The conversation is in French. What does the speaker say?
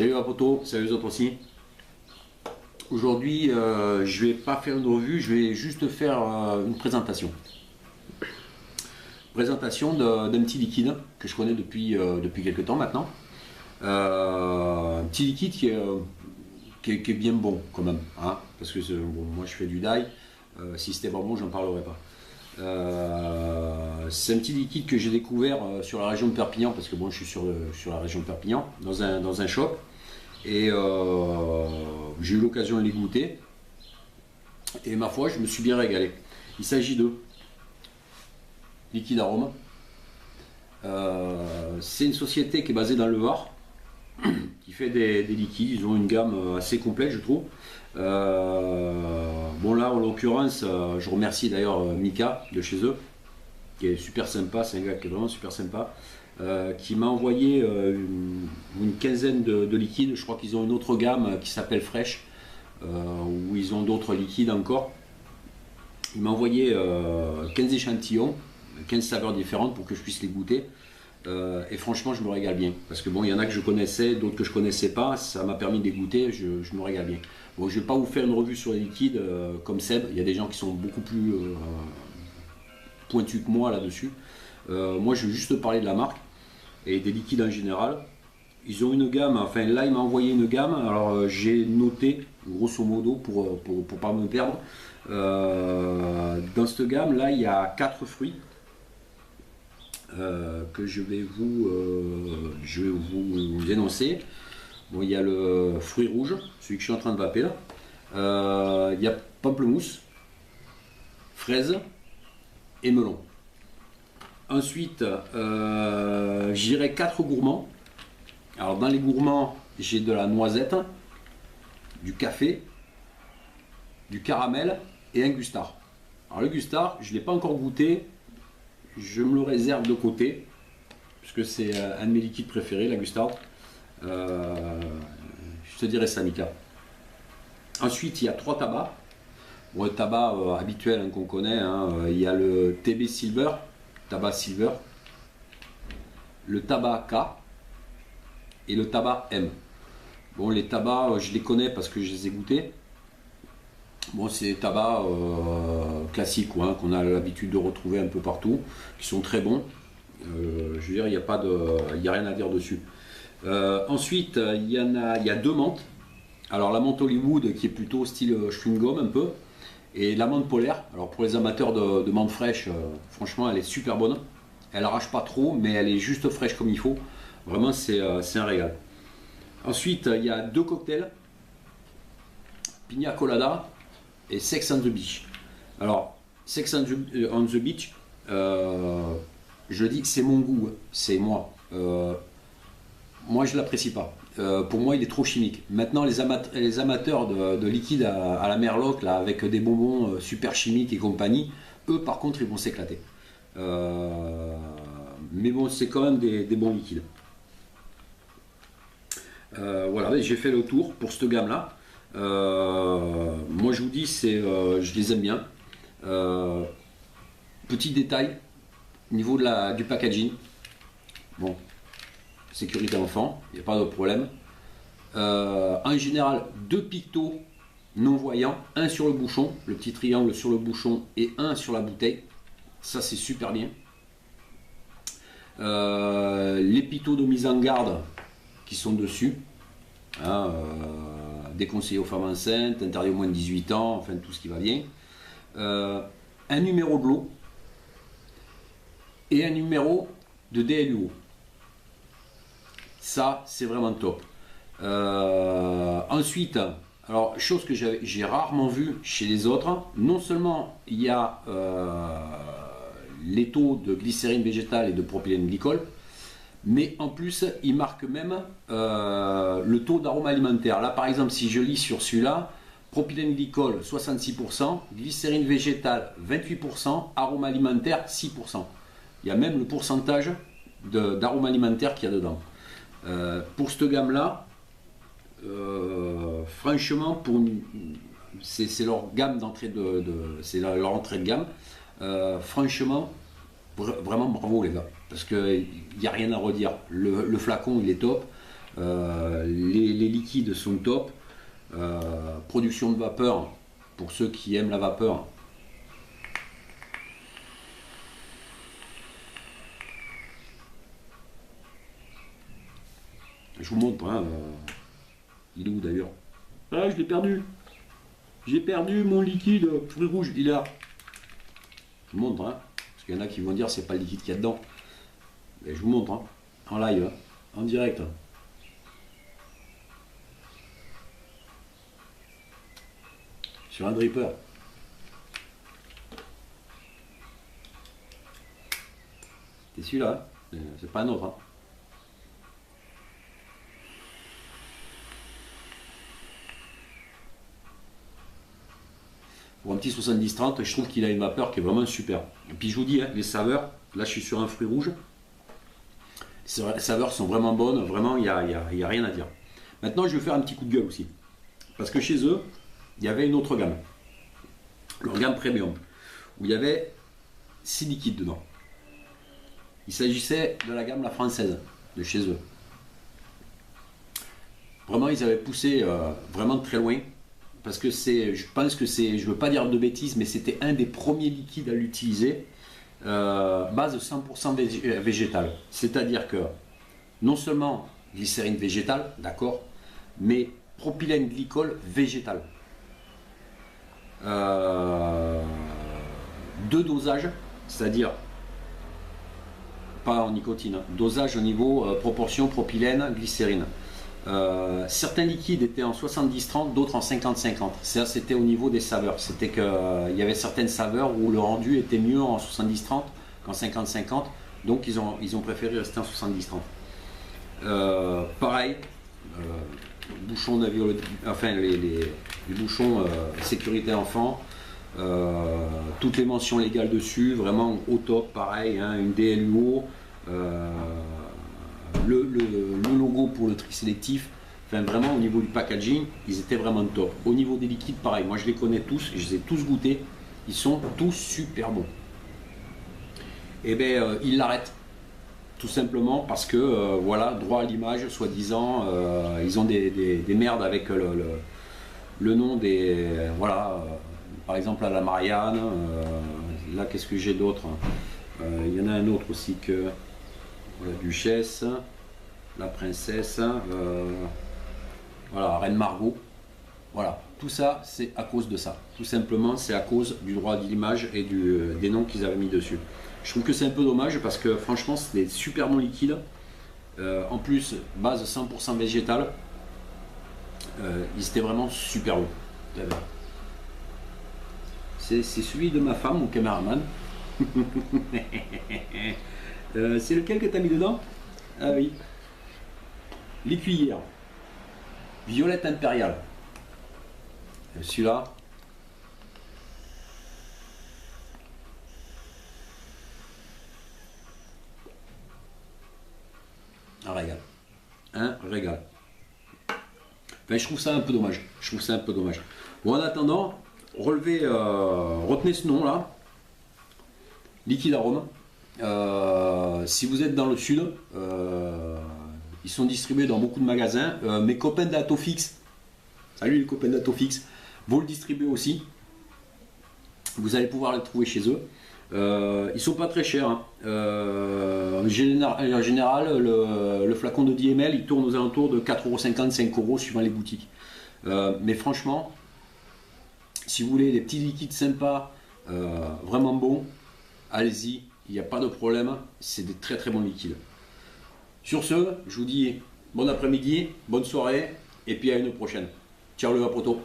Salut à poto, salut les autres aussi. Aujourd'hui, je vais pas faire une revue, je vais juste faire une présentation. Présentation d'un petit liquide que je connais depuis quelques temps maintenant. Un petit liquide qui est bien bon quand même, hein, parce que bon, moi je fais du dye, si c'était pas bon j'en parlerai pas. C'est un petit liquide que j'ai découvert sur la région de Perpignan, parce que bon, je suis sur la région de Perpignan, dans un shop, et j'ai eu l'occasion de les goûter, et ma foi, je me suis bien régalé. Il s'agit de Liquide Arôme. C'est une société qui est basée dans le Var, qui fait des liquides. Ils ont une gamme assez complète, je trouve. Bon là, en l'occurrence, je remercie d'ailleurs Mika de chez eux, qui est super sympa, c'est un gars qui est vraiment super sympa, qui m'a envoyé une quinzaine de liquides. Je crois qu'ils ont une autre gamme qui s'appelle Fresh, où ils ont d'autres liquides encore. Il m'a envoyé 15 échantillons, 15 saveurs différentes pour que je puisse les goûter. Et franchement, je me régale bien. Parce que bon, il y en a que je connaissais, d'autres que je connaissais pas. Ça m'a permis de les goûter, je me régale bien. Bon, je ne vais pas vous faire une revue sur les liquides comme Seb. Il y a des gens qui sont beaucoup plus pointus que moi là-dessus. Moi, je vais juste parler de la marque et des liquides en général. Ils ont une gamme, enfin là, il m'a envoyé une gamme. Alors, j'ai noté, grosso modo, pour pas me perdre. Dans cette gamme, là, il y a 4 fruits. Que je vais vous énoncer. Bon, il y a le fruit rouge, celui que je suis en train de vaper là. Il y a pamplemousse, fraise et melon. Ensuite, j'irai 4 gourmands. Alors dans les gourmands, j'ai de la noisette, du café, du caramel et un gustard. Alors le gustard, je ne l'ai pas encore goûté. Je me le réserve de côté, puisque c'est un de mes liquides préférés, la Gustard. Je te dirai ça, Mika. Ensuite, il y a 3 tabacs. Bon, le tabac habituel qu'on connaît, hein, il y a le TB Silver, tabac Silver, le tabac K et le tabac M. Bon, les tabacs, je les connais parce que je les ai goûtés. Bon, c'est des tabacs classiques, hein, qu'on a l'habitude de retrouver un peu partout, qui sont très bons. Je veux dire, il n'y a rien à dire dessus. Ensuite, il y a 2 menthes. Alors la menthe Hollywood qui est plutôt style chewing-gum un peu, et la menthe polaire. Alors pour les amateurs de menthe fraîche, franchement, elle est super bonne. Elle arrache pas trop, mais elle est juste fraîche comme il faut. Vraiment, c'est un régal. Ensuite, il y a 2 cocktails, Pina Colada et Sex on the Beach. Alors, Sex on the Beach, je dis que c'est mon goût, c'est moi. Moi, je ne l'apprécie pas. Pour moi, il est trop chimique. Maintenant, les amateurs de liquide à la Merlot, là, avec des bonbons super chimiques et compagnie, eux, par contre, ils vont s'éclater. Mais bon, c'est quand même des bons liquides. Voilà, j'ai fait le tour pour cette gamme-là. Moi je vous dis, je les aime bien. Petit détail au niveau du packaging. Bon, sécurité enfant, il n'y a pas de problème. En général, 2 pictos non voyants, un sur le bouchon, le petit triangle sur le bouchon, et un sur la bouteille. Ça, c'est super bien. Les pictos de mise en garde qui sont dessus, hein, déconseillé aux femmes enceintes, interdit aux moins de 18 ans, enfin tout ce qui va bien. Un numéro de l'eau et un numéro de DLUO. Ça, c'est vraiment top. Ensuite, alors chose que j'ai rarement vue chez les autres, non seulement il y a les taux de glycérine végétale et de propylène glycol, mais en plus, il marque même le taux d'arôme alimentaire. Là, par exemple, si je lis sur celui-là, propylène glycol 66%, glycérine végétale 28%, arôme alimentaire 6%. Il y a même le pourcentage d'arôme alimentaire qu'il y a dedans. Pour cette gamme-là, franchement, c'est leur gamme d'entrée c'est leur entrée de gamme. Franchement, vraiment bravo les gars, parce qu'il n'y a rien à redire. Le flacon il est top, Les liquides sont top. Production de vapeur, pour ceux qui aiment la vapeur. Je vous montre, hein, il est où d'ailleurs? Ah, je l'ai perdu. J'ai perdu mon liquide fruit rouge, il est là. Je vous montre, hein, parce qu'il y en a qui vont dire c'est pas le liquide qu'il y a dedans. Mais je vous montre, hein, en live, hein, en direct. Sur un dripper. C'est celui-là, hein, c'est pas un autre. Hein. Pour un petit 70-30, je trouve qu'il a une vapeur qui est vraiment super. Et puis je vous dis, hein, les saveurs, là je suis sur un fruit rouge, les saveurs sont vraiment bonnes, vraiment il n'y a rien à dire. Maintenant je vais faire un petit coup de gueule aussi. Parce que chez eux, il y avait une autre gamme, leur gamme premium, où il y avait 6 liquides dedans. Il s'agissait de la gamme La Française, de chez eux. Vraiment ils avaient poussé vraiment très loin. Parce que je pense que c'est, je veux pas dire de bêtises, mais c'était un des premiers liquides à l'utiliser, base 100% végétale. C'est-à-dire que non seulement glycérine végétale, d'accord, mais propylène glycol végétal. Deux dosages, c'est-à-dire pas en nicotine, hein, dosage au niveau proportion propylène glycérine. Certains liquides étaient en 70-30, d'autres en 50-50. Ça, c'était au niveau des saveurs. C'était qu'il y avait certaines saveurs où le rendu était mieux en 70-30 qu'en 50-50. Donc, ils ont préféré rester en 70-30. Pareil, bouchons enfin, les bouchons sécurité enfant. Toutes les mentions légales dessus, vraiment au top, pareil, hein, une DLUO. Le logo pour le tri sélectif, enfin vraiment au niveau du packaging, ils étaient vraiment top. Au niveau des liquides, pareil, moi je les connais tous, je les ai tous goûtés, ils sont tous super bons. Et bien ils l'arrêtent, tout simplement parce que voilà, droit à l'image, soi-disant, ils ont des merdes avec le nom des. Voilà, par exemple à la Marianne, là qu'est-ce que j'ai d'autre? Il y en a un autre aussi que. La duchesse, la princesse, voilà, reine Margot, voilà, tout ça c'est à cause de ça, tout simplement c'est à cause du droit de l'image et des noms qu'ils avaient mis dessus. Je trouve que c'est un peu dommage parce que franchement c'est des super bons liquides, en plus base 100% végétale, ils étaient vraiment super bons. C'est celui de ma femme, mon caméraman. C'est lequel que tu as mis dedans? Ah oui. Les cuillères. Violette impériale. Celui-là. Un régal. Un régal. Enfin, je trouve ça un peu dommage. Je trouve ça un peu dommage. Bon, en attendant, retenez ce nom là. Liquide arôme. Si vous êtes dans le sud, ils sont distribués dans beaucoup de magasins. Mes copains d'Atofix, salut les copains d'Atofix, vont le distribuer aussi. Vous allez pouvoir le trouver chez eux. Ils sont pas très chers. Hein. En général, le flacon de 10 ml, il tourne aux alentours de 4,50 €, 5 € suivant les boutiques. Mais franchement, si vous voulez des petits liquides sympas, vraiment bons, allez-y. Il n'y a pas de problème, c'est des très très bons liquides. Sur ce, je vous dis bon après-midi, bonne soirée, et puis à une prochaine. Ciao le Vapoto.